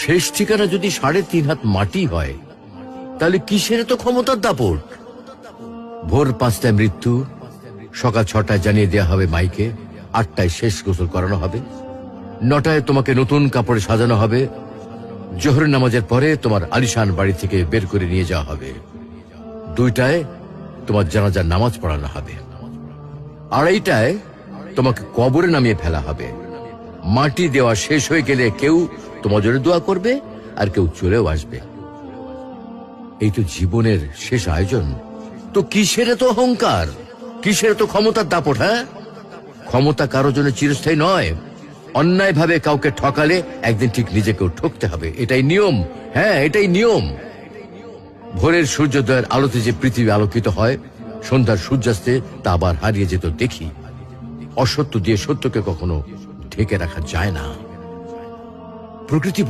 শেষ ঠিকানা যদি ৩.৫ হাত মাটি হয়, তাহলে কিসের তো ক্ষমতার দাপট? ভোর ৫টায় মৃত্যু, সকাল ৬টায় জানিয়ে দেওয়া হবে মাইকে, ৮টায় শেষ গোসল করানো হবে, ৯টায় তোমাকে নতুন কাপড়ে সাজানো হবে, জোহরের নামাজের পরে তোমার আলিশান বাড়ি থেকে বের করে নিয়ে যাওয়া হবে, ২টায় তোমার জানাজার নামাজ পড়ানো হবে, ২:৩০টায় তোমাকে কবরে নামিয়ে ফেলা হবে। মাটি দেওয়া শেষ হয়ে গেলে কেউ তোমার জন্য দোয়া করবে, আর কেউ চলেও আসবে। এই তো জীবনের শেষ আয়োজন। তো কিসের তো অহংকার, কিসের তো ক্ষমতার দাপট? হ্যাঁ, ক্ষমতা কারো জন্য চিরস্থায়ী নয়। অন্যায় ভাবে কাউকে ঠকালে একদিন ঠিক নিজেকেও ঠকতে হবে, এটাই নিয়ম। হ্যাঁ, এটাই নিয়ম। ভোরের সূর্যোদয়ের আলোতে যে পৃথিবী আলোকিত হয়, সন্ধ্যার সূর্যাস্তে তা আবার হারিয়ে যেত দেখি। অসত্য দিয়ে সত্যকে কখনো ঢেকে রাখা যায় না। প্রকৃতি